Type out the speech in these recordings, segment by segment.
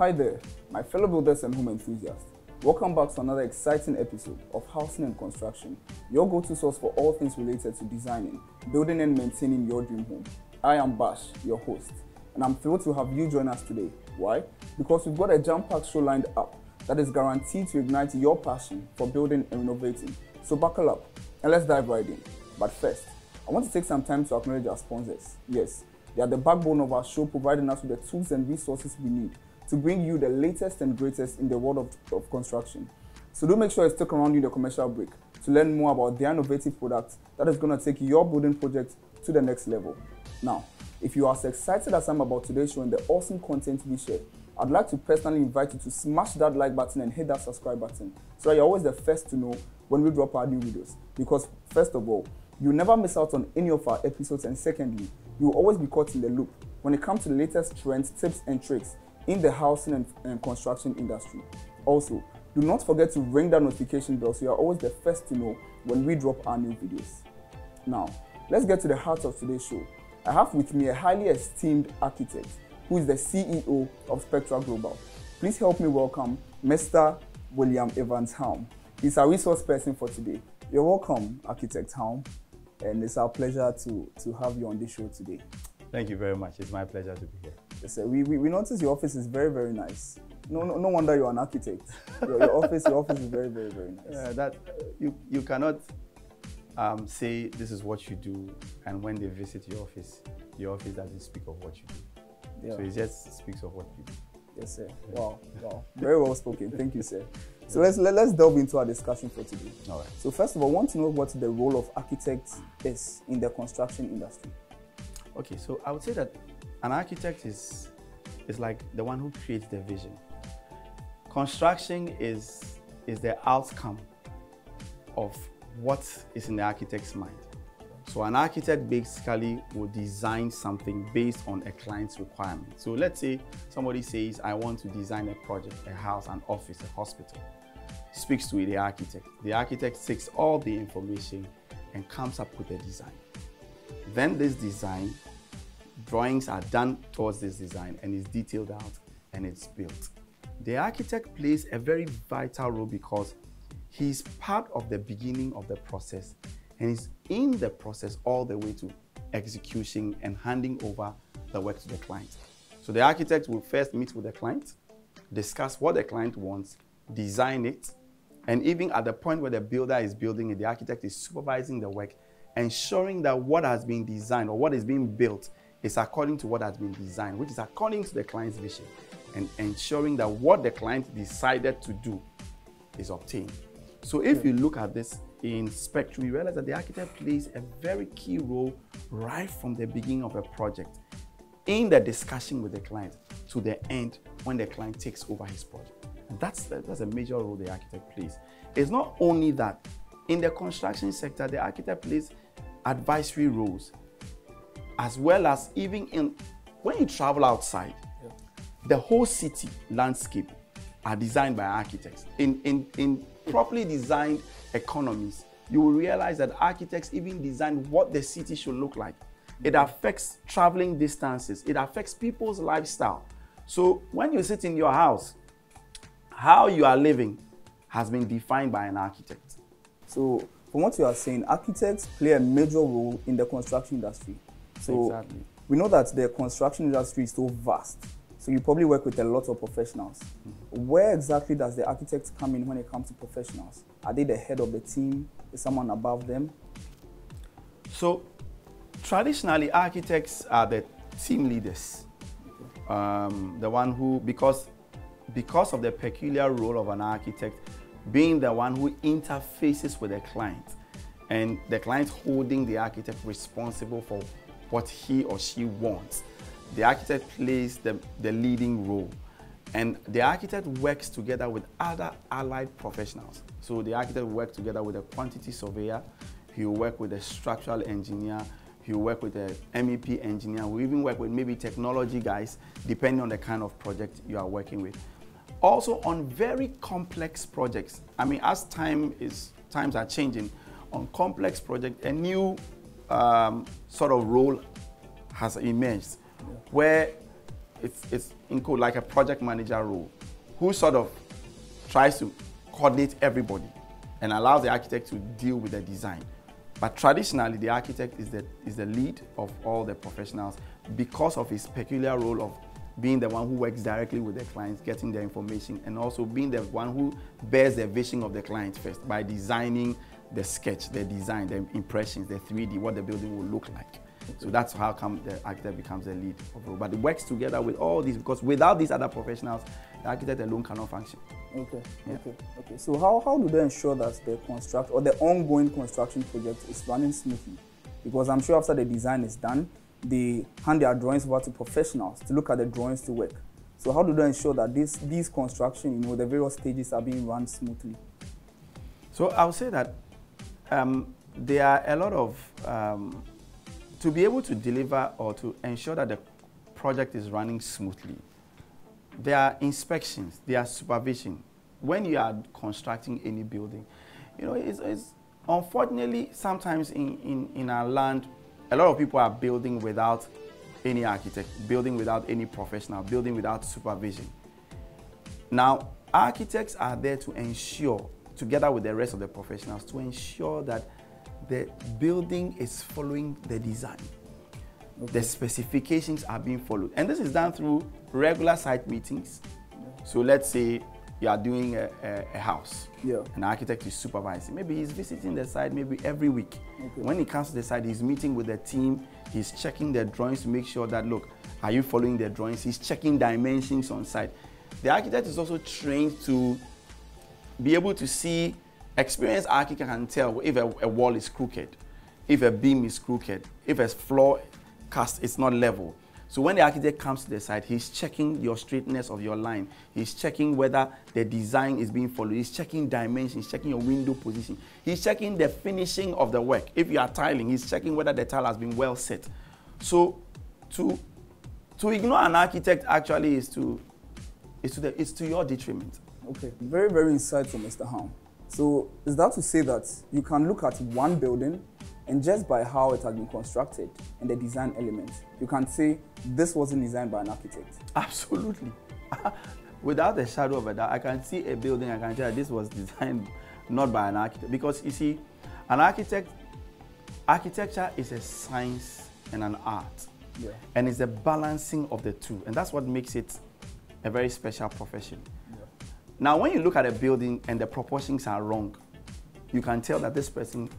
Hi there, my fellow builders and home enthusiasts. Welcome back to another exciting episode of Housing and Construction, your go-to source for all things related to designing, building and maintaining your dream home. I am Bash, your host, and I'm thrilled to have you join us today. Why? Because we've got a jam-packed show lined up that is guaranteed to ignite your passion for building and renovating. So buckle up and let's dive right in. But first, I want to take some time to acknowledge our sponsors. Yes, they are the backbone of our show, providing us with the tools and resources we need to bring you the latest and greatest in the world of construction. So do make sure you stick around during the commercial break to learn more about their innovative products that is going to take your building project to the next level. Now, if you are as excited as I'm about today's show and the awesome content we share, I'd like to personally invite you to smash that like button and hit that subscribe button so that you're always the first to know when we drop our new videos. Because first of all, you'll never miss out on any of our episodes, and secondly, you'll always be caught in the loop when it comes to the latest trends, tips and tricks in the housing and construction industry. Also, do not forget to ring that notification bell so you're always the first to know when we drop our new videos. Now, let's get to the heart of today's show. I have with me a highly esteemed architect who is the CEO of Spektra Global. Please help me welcome Mr. William Evans Halm. He's our resource person for today. You're welcome, Architect Halm, and it's our pleasure to have you on this show today. Thank you very much. It's my pleasure to be here. Yes, sir. We noticed your office is very, very nice. No wonder you're an architect. Your office is very, very, very nice. That you cannot say this is what you do, and when they visit your office doesn't speak of what you do. Yeah. So it just speaks of what you do. Yes, sir. Yeah. Wow. Very well spoken. Thank you, sir. So let's delve into our discussion for today. All right. So first of all, I want to know what the role of architects is in the construction industry. Okay, so I would say that an architect is like the one who creates the vision. Construction is the outcome of what is in the architect's mind. So an architect basically will design something based on a client's requirement. So let's say somebody says, I want to design a project, a house, an office, a hospital. Speaks to the architect. The architect takes all the information and comes up with a design. Then this design, drawings are done towards this design and is detailed out and it's built. The architect plays a very vital role because he's part of the beginning of the process and is in the process all the way to execution and handing over the work to the client. So the architect will first meet with the client, discuss what the client wants, design it, and even at the point where the builder is building it, the architect is supervising the work, ensuring that what has been designed or what is being built is according to what has been designed, which is according to the client's vision, and ensuring that what the client decided to do is obtained. So if you look at this in Spectrum, you realize that the architect plays a very key role right from the beginning of a project in the discussion with the client to the end when the client takes over his project. And that's a major role the architect plays. It's not only that. In the construction sector, the architect plays advisory roles, as well as even when you travel outside, the whole city landscape are designed by architects. In properly designed economies, you will realize that architects even design what the city should look like. It affects traveling distances. It affects people's lifestyle. So when you sit in your house, how you are living has been defined by an architect. So from what you are saying, architects play a major role in the construction industry. So exactly. We know that the construction industry is so vast. So you probably work with a lot of professionals. Mm-hmm. Where exactly does the architect come in when it comes to professionals? Are they the head of the team? Is someone above them? So traditionally, architects are the team leaders. The one who, because of the peculiar role of an architect, being the one who interfaces with the client, and the client holding the architect responsible for what he or she wants. The architect plays the leading role, and the architect works together with other allied professionals. So the architect will work together with a quantity surveyor, he will work with a structural engineer, he will work with a MEP engineer, we even work with maybe technology guys, depending on the kind of project you are working with. Also on very complex projects, I mean, as times are changing, on complex projects, a new sort of role has emerged, where it's in code like a project manager role, who sort of tries to coordinate everybody and allows the architect to deal with the design. But traditionally, the architect is the lead of all the professionals because of his peculiar role of being the one who works directly with the clients, getting their information, and also being the one who bears the vision of the client first by designing the sketch, the design, the impressions, the 3D, what the building will look like. So that's how come the architect becomes the lead of role. But it works together with all these, because without these other professionals, the architect alone cannot function. Okay. So how do they ensure that the construct or the ongoing construction project is running smoothly? Because I'm sure after the design is done, they hand their drawings over to professionals to look at the drawings to work. So how do they ensure that these construction, the various stages are being run smoothly? So I would say that there are a lot of to be able to deliver or to ensure that the project is running smoothly, there are inspections, there are supervision. When you are constructing any building, it's unfortunately sometimes in our land, a lot of people are building without any architect, building without any professional, building without supervision. Now, architects are there to ensure, together with the rest of the professionals, to ensure that the building is following the design. Okay. The specifications are being followed. And this is done through regular site meetings. Yeah. So let's say you are doing a house. Yeah. An architect is supervising. Maybe he's visiting the site maybe every week. Okay. When he comes to the site, he's meeting with the team. He's checking the drawings to make sure that, look, are you following the drawings? He's checking dimensions on site. The architect is also trained to be able to see. Experienced architect can tell if a wall is crooked, if a beam is crooked, if a floor cast is not level. So when the architect comes to the site, he's checking your straightness of your line. He's checking whether the design is being followed. He's checking dimensions, checking your window position. He's checking the finishing of the work. If you are tiling, he's checking whether the tile has been well set. So to ignore an architect actually is to your detriment. Okay, very, very insightful, Mr. Halm. So is that to say that you can look at one building and just by how it has been constructed and the design elements, you can say this wasn't designed by an architect? Absolutely. Without a shadow of a doubt, I can see a building, I can tell this was designed not by an architect. Because you see, architecture is a science and an art. Yeah. And it's a balancing of the two. And that's what makes it a very special profession. Now, when you look at a building and the proportions are wrong, you can tell that this person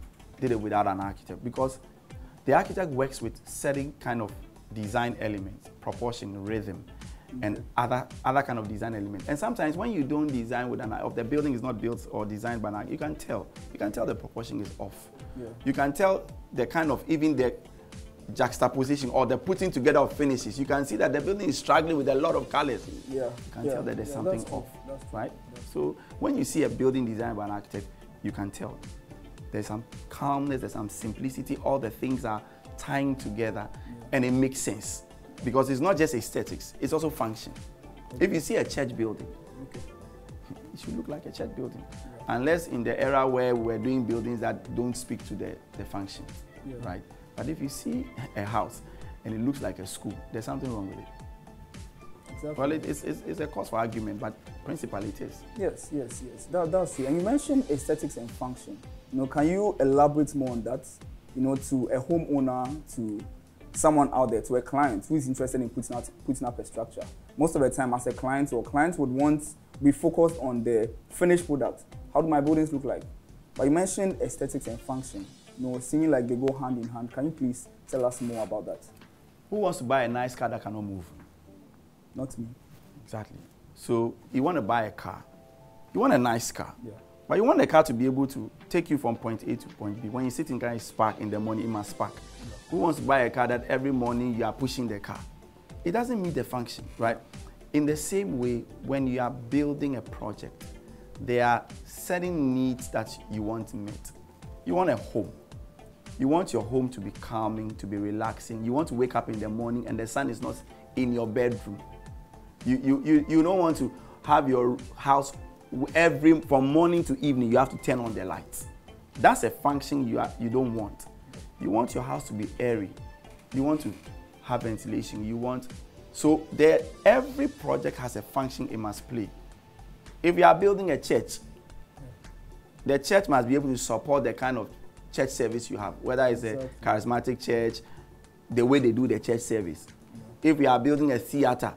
did it without an architect, because the architect works with certain kind of design elements, proportion, rhythm, and other kind of design elements. And sometimes when you don't design with if the building is not built or designed by an architect, you can tell the proportion is off. Yeah. You can tell the kind of even the juxtaposition or the putting together of finishes. You can see that the building is struggling with a lot of colors. Yeah. You can tell that there's something off, right? So when you see a building designed by an architect, you can tell there's some calmness, there's some simplicity, all the things are tying together, and it makes sense because it's not just aesthetics, it's also function. Okay. If you see a church building, it should look like a church building, unless in the era where we're doing buildings that don't speak to the function, right? But if you see a house and it looks like a school, there's something wrong with it. Exactly. Well, it's a cause for argument, but principally it is. Yes. That's true. And you mentioned aesthetics and function. Can you elaborate more on that? To a homeowner, to someone out there, to a client who is interested in putting up a structure. Most of the time, as a client or clients would want to be focused on the finished product. How do my buildings look like? But you mentioned aesthetics and function. Seeming like they go hand in hand. Can you please tell us more about that? Who wants to buy a nice car that cannot move? Not me. Exactly. So you want to buy a car. You want a nice car. Yeah. But you want the car to be able to take you from point A to point B. When you sit in car, it spark in the morning, it must spark. Yeah. Who wants to buy a car that every morning you are pushing the car? It doesn't meet the function, right? In the same way, when you are building a project, there are certain needs that you want met. You want a home. You want your home to be calming, to be relaxing. You want to wake up in the morning and the sun is not in your bedroom. You don't want to have your house from morning to evening, you have to turn on the lights. That's a function you don't want. You want your house to be airy. You want to have ventilation. You want So every project has a function it must play. If you are building a church, the church must be able to support the kind of church service you have, whether it's a charismatic church, the way they do the church service. If we are building a theater,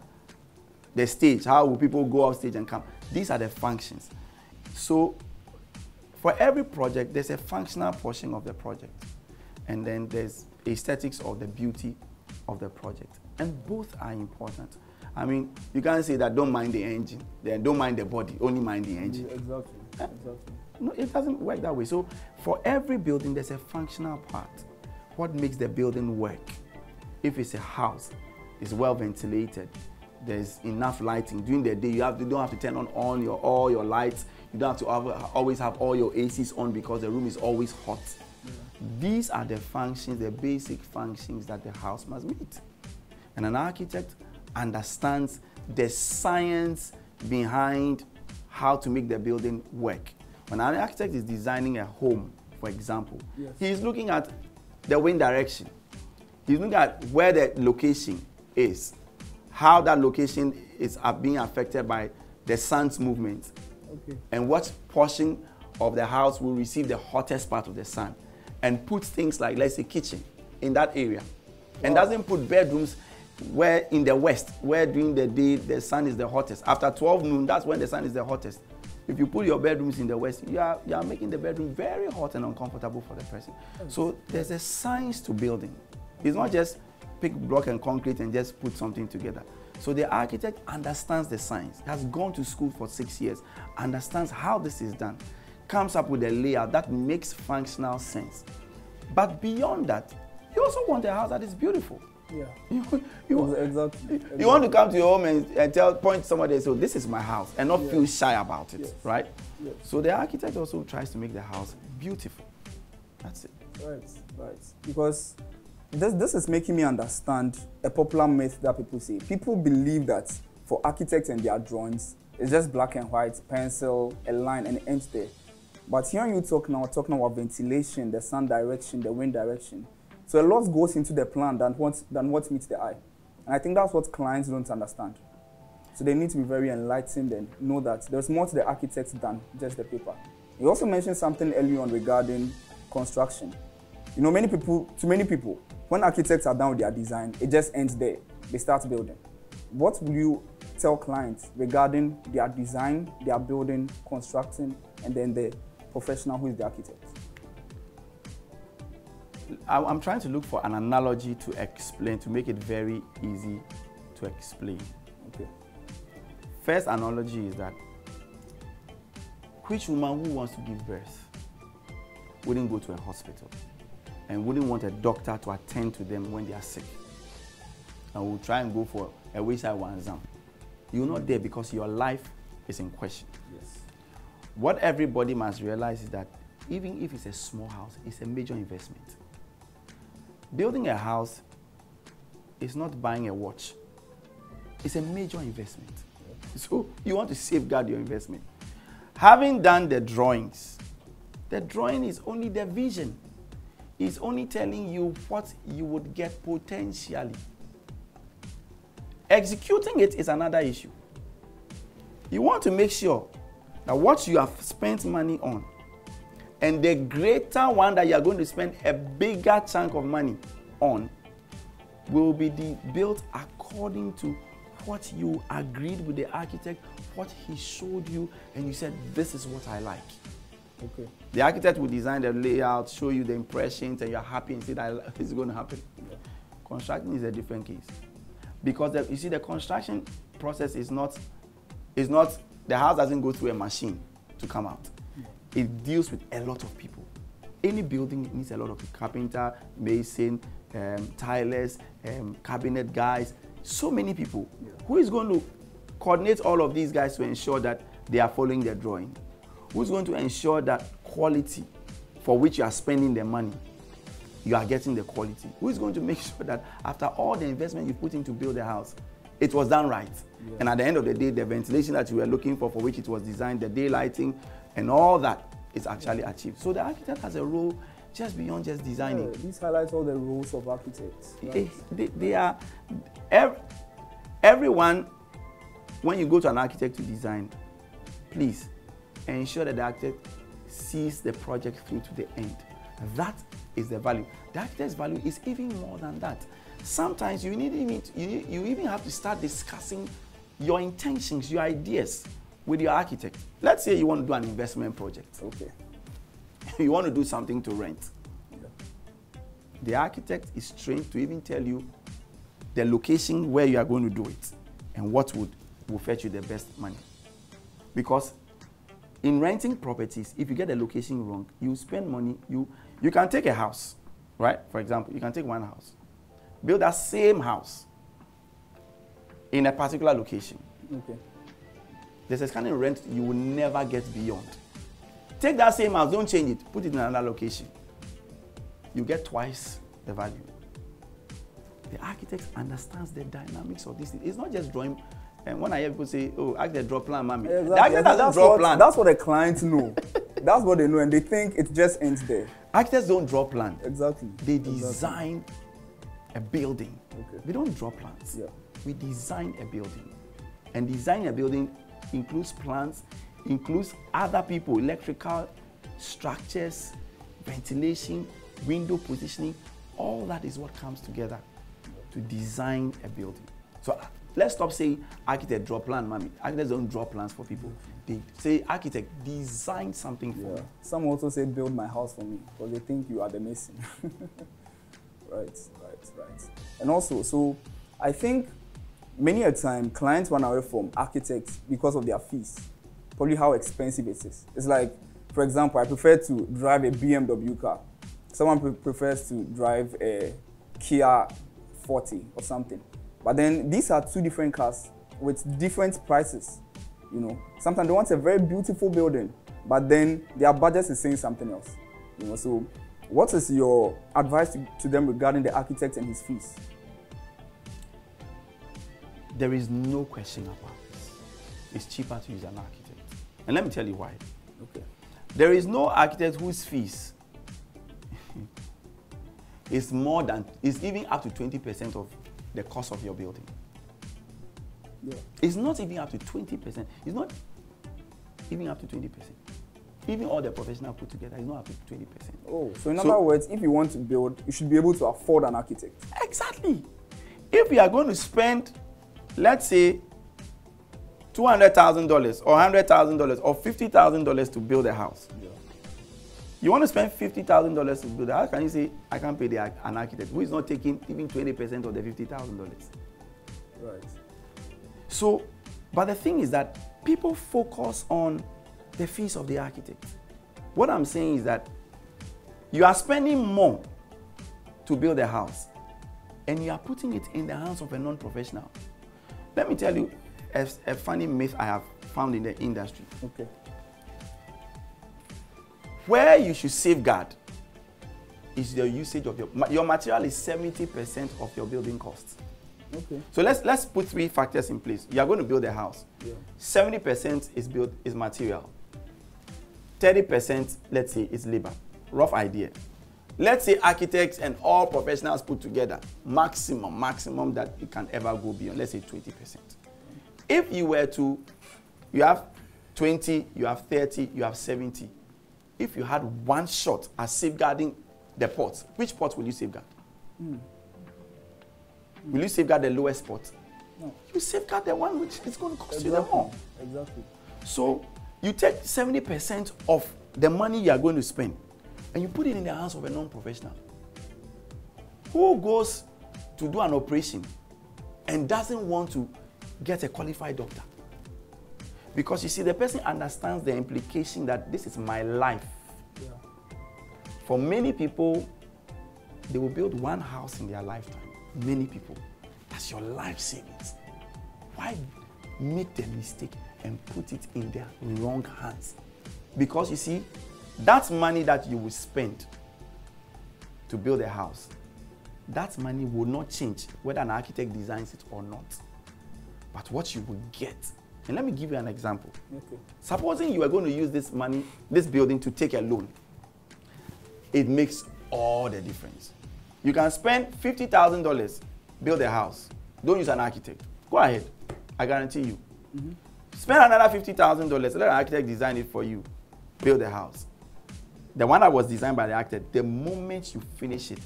the stage, how will people go off stage and come? These are the functions. So for every project, there's a functional portion of the project. And then there's aesthetics or the beauty of the project. And both are important. I mean, you can't say that don't mind the engine, then don't mind the body, only mind the engine. Exactly. No, it doesn't work that way. So for every building, there's a functional part. What makes the building work? If it's a house, it's well ventilated, there's enough lighting. During the day, you don't have to turn on all your lights. You don't have to always have all your ACs on because the room is always hot. Yeah. These are the functions, the basic functions that the house must meet. And an architect understands the science behind how to make the building work. When an architect is designing a home, for example, he's looking at the wind direction. He's looking at where the location is, how that location is being affected by the sun's movement, and what portion of the house will receive the hottest part of the sun, and put things like, let's say, kitchen in that area, and doesn't put bedrooms where in the west, where during the day the sun is the hottest. After 12 noon, that's when the sun is the hottest. If you put your bedrooms in the west, you are making the bedroom very hot and uncomfortable for the person. So there's a science to building. It's not just pick block and concrete and just put something together. So the architect understands the science, has gone to school for 6 years, understands how this is done, comes up with a layout that makes functional sense. But beyond that, you also want a house that is beautiful. Yeah. You want to come to your home and point to somebody and say, this is my house, and not feel shy about it, right? Yes. So the architect also tries to make the house beautiful. That's it. Right. Because this is making me understand a popular myth that people say. People believe that for architects and their drawings, it's just black and white, pencil, a line, and it ends there. But hearing you talking about ventilation, the sun direction, the wind direction. So a lot goes into the plan than what meets the eye. And I think that's what clients don't understand. So they need to be very enlightened and know that there's more to the architect than just the paper. You also mentioned something early on regarding construction. You know, many people, when architects are done with their design, it just ends there. They start building. What will you tell clients regarding their design, their building, constructing, and then the professional who is the architect? I'm trying to look for an analogy to explain, to make it very easy to explain. Okay. First analogy is that which woman who wants to give birth wouldn't go to a hospital and wouldn't want a doctor to attend to them when they are sick, and will try and go for a wayside one exam? You're not there because your life is in question. Yes. What everybody must realize is that even if it's a small house, it's a major investment. Building a house is not buying a watch. It's a major investment. So you want to safeguard your investment. Having done the drawings, the drawing is only the vision. It's only telling you what you would get potentially. Executing it is another issue. You want to make sure that what you have spent money on, and the greater one that you are going to spend a bigger chunk of money on, will be built according to what you agreed with the architect, what he showed you, and you said, this is what I like. Okay. The architect will design the layout, show you the impressions, and you're happy and say that this is going to happen. Yeah. Construction is a different case. Because you see, the construction process is not, the house doesn't go through a machine to come out. It deals with a lot of people. Any building needs a lot of people. Carpenter, mason, tilers, cabinet guys, so many people. Yeah. Who is going to coordinate all of these guys to ensure that they are following the drawing? Who's going to ensure that quality for which you are spending the money, you are getting the quality? Who is going to make sure that after all the investment you put in to build a house, it was done right? Yeah. And at the end of the day, the ventilation that you were looking for which it was designed, the daylighting, and all that is actually achieved. So the architect has a role just beyond just designing. This highlights all the roles of architects. Right? They are, everyone, when you go to an architect to design, please ensure that the architect sees the project through to the end. That is the value. The architect's value is even more than that. Sometimes you even have to start discussing your intentions, your ideas with your architect. Let's say you want to do an investment project. Okay. You want to do something to rent. Yeah. The architect is trained to even tell you the location where you are going to do it and what will fetch you the best money. Because in renting properties, if you get the location wrong, you spend money. You can take a house, right? For example, you can take one house, build that same house in a particular location. Okay. There's a kind of rent you will never get beyond. Take that same house, don't change it, put it in another location. You get twice the value. The architect understands the dynamics of this. It's not just drawing. And when I hear people say, "Oh, architect draw plan, mommy," exactly. The architect doesn't draw plan. That's what the clients know. That's what they know, and they think it just ends there. Architects don't draw plan. Exactly. They design a building. Okay. We don't draw plans. Yeah. We design a building, and designing a building includes plans, includes other people, electrical structures, ventilation, window positioning. All that is what comes together to design a building. So let's stop saying architect draw plan, mommy. Architects don't draw plans for people. They say architect design something for me. Some also say build my house for me because they think you are the mason. Right. And also, so I think many a time clients run away from architects because of their fees, probably how expensive it is. It's like, for example, I prefer to drive a BMW car. Someone prefers to drive a Kia 40 or something. But then these are two different cars with different prices. You know, sometimes they want a very beautiful building, but then their budget is saying something else. You know, so what is your advice to them regarding the architect and his fees? There is no question about this. It's cheaper to use an architect. And let me tell you why. Okay. There is no architect whose fees is even up to 20% of the cost of your building. Yeah. It's not even up to 20%. It's not even up to 20%. Even all the professionals put together, it's not up to 20%. Oh, so in other words, if you want to build, you should be able to afford an architect. Exactly. If you are going to spend, let's say, $200,000 or $100,000 or $50,000 to build a house. Yeah. You want to spend $50,000 to build a house, how can you say, I can't pay an architect who is not taking even 20% of the $50,000? Right. So, but the thing is that people focus on the fees of the architect. What I'm saying is that you are spending more to build a house and you are putting it in the hands of a non-professional. Let me tell you a funny myth I have found in the industry. Okay. Where you should safeguard is the usage of your material is 70% of your building costs. Okay. So let's put three factors in place. You are going to build a house. Yeah. 70% is material. 30%, let's say, is labor. Rough idea. Let's say architects and all professionals put together, maximum that it can ever go beyond, let's say 20%. If you were to, you have 20, you have 30, you have 70. If you had one shot at safeguarding the pots, which pot will you safeguard? Will you safeguard the lowest pot? No. You safeguard the one which is going to cost you the more. Exactly. So you take 70% of the money you are going to spend and you put it in the hands of a non-professional who goes to do an operation and doesn't want to get a qualified doctor. Because you see, the person understands the implication that this is my life. Yeah. For many people, they will build one house in their lifetime. Many people. That's your life savings. Why make the mistake and put it in their wrong hands? Because you see, that money that you will spend to build a house, that money will not change whether an architect designs it or not. But what you will get, and let me give you an example. Okay. Supposing you are going to use this money, this building, to take a loan, it makes all the difference. You can spend $50,000, build a house. Don't use an architect. Go ahead. I guarantee you. Spend another $50,000. Let an architect design it for you. Build the house. The one that was designed by the architect, the moment you finish it,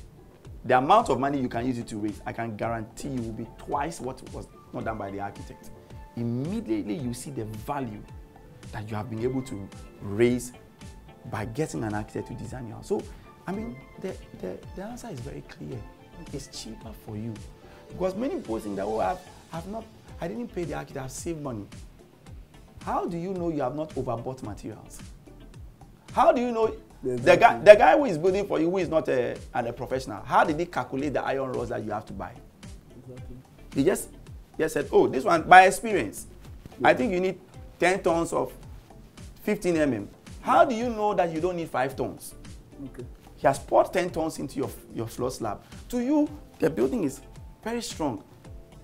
the amount of money you can use it to raise, I can guarantee you will be twice what was not done by the architect. Immediately you see the value that you have been able to raise by getting an architect to design your house. So, I mean, the answer is very clear. It's cheaper for you. Because many people think that, oh, I didn't pay the architect, I've saved money. How do you know you have not overbought materials? How do you know the guy who is building for you, who is not a professional, how did he calculate the iron rods that you have to buy? Exactly. He just said, oh, this one, by experience, I think you need 10 tons of 15 mm. How do you know that you don't need 5 tons? Okay. He has poured 10 tons into your floor slab. To you, the building is very strong,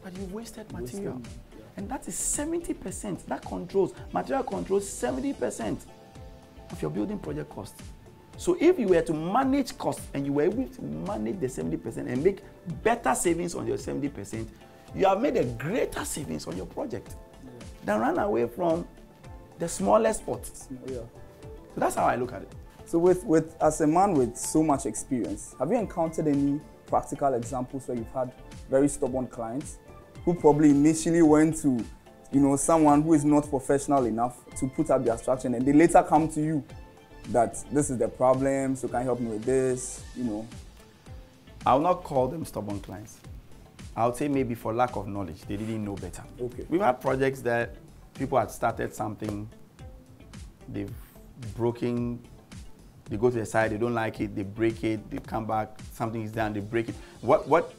but you wasted material. And that is 70%. That material controls 70% of your building project cost. So if you were to manage costs and you were able to manage the 70% and make better savings on your 70%, you have made a greater savings on your project than run away from the smallest pot. So that's how I look at it. So as a man with so much experience, have you encountered any practical examples where you've had very stubborn clients who probably initially went to, someone who is not professional enough to put up their structure, and they later come to you that this is the problem, so can you help me with this, I will not call them stubborn clients. I would say maybe for lack of knowledge, they didn't know better. Okay. We've had projects that people had started something, they've broken, they go to the side, they don't like it, they break it, they come back, something is done, they break it. What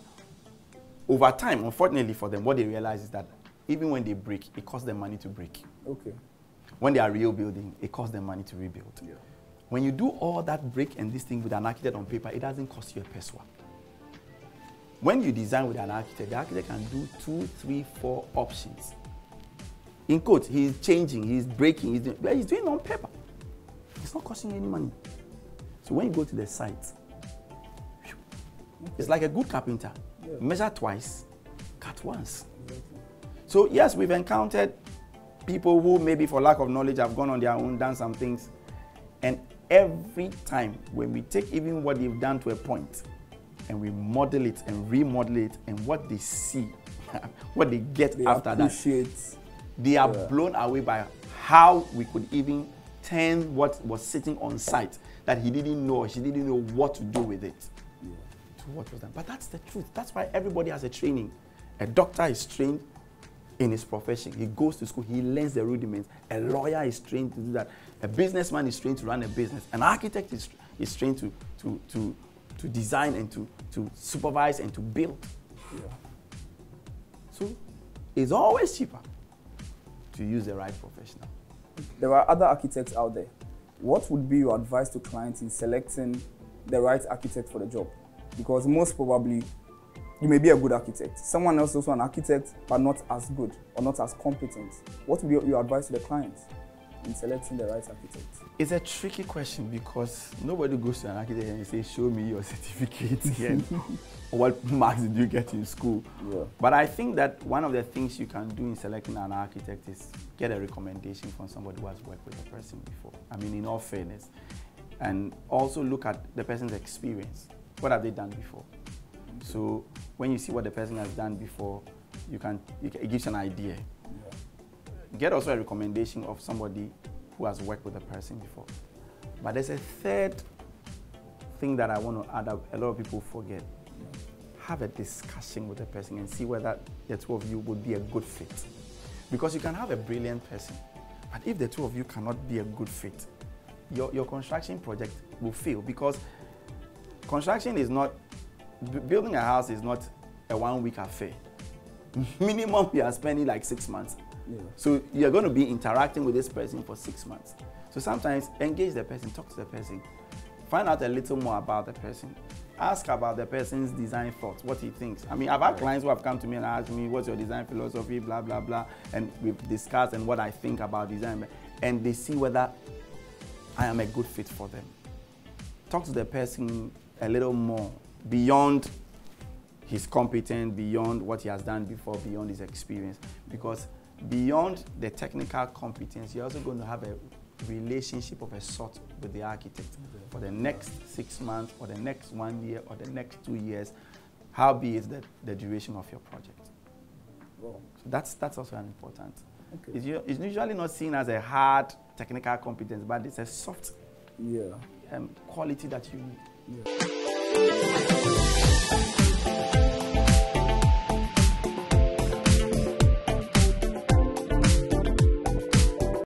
over time, unfortunately for them, what they realize is that even when they break, it costs them money to break. Okay. When they are rebuilding, it costs them money to rebuild. Yeah. When you do all that break and this thing with an architect on paper, it doesn't cost you a peso. When you design with an architect, the architect can do 2, 3, 4 options. In quote, he's changing, he's breaking, he's doing it on paper. It's not costing you any money. So when you go to the site, it's like a good carpenter. Yeah. Measure twice, cut once. Exactly. So yes, we've encountered people who maybe for lack of knowledge have gone on their own, done some things. And every time when we take even what they've done to a point and we model it and remodel it, and what they see, what they get after that, they are blown away by how we could even turn what was sitting on site that he didn't know or she didn't know what to do with it to what was done. But that's the truth. That's why everybody has a training. A doctor is trained in his profession. He goes to school, he learns the rudiments. A lawyer is trained to do that. A businessman is trained to run a business. An architect is trained to design and to supervise and to build. Yeah. So it's always cheaper to use the right professional. There are other architects out there. What would be your advice to clients in selecting the right architect for the job? Because most probably, you may be a good architect. Someone else is also an architect, but not as good or not as competent. What would be your advice to the clients in selecting the right architect? It's a tricky question because nobody goes to an architect and says, show me your certificate and what marks did you get in school. Yeah. But I think that one of the things you can do in selecting an architect is get a recommendation from somebody who has worked with the person before. I mean, in all fairness. And also look at the person's experience. What have they done before? So when you see what the person has done before, it gives an idea. Yeah. Get also a recommendation of somebody who has worked with the person before. But there's a third thing that I want to add up. A lot of people forget. Have a discussion with the person and see whether the two of you would be a good fit. Because you can have a brilliant person, but if the two of you cannot be a good fit, your construction project will fail. Because construction is not, building a house is not a 1-week affair. Minimum, you are spending like 6 months. Yeah. So you're going to be interacting with this person for 6 months. So sometimes engage the person, talk to the person, find out a little more about the person. Ask about the person's design thoughts, what he thinks. I mean, I've had clients who have come to me and asked me, what's your design philosophy, blah, blah, blah. And we've discussed and what I think about design. And they see whether I am a good fit for them. Talk to the person a little more beyond he's competent, beyond what he has done before, beyond his experience. Because beyond the technical competence, you're also going to have a relationship of a sort with the architect for the next 6 months, or the next 1 year, or the next 2 years, howbeit the duration of your project. Wow. So that's also an important. Okay. It's usually not seen as a hard technical competence, but it's a soft quality that you need. Yeah.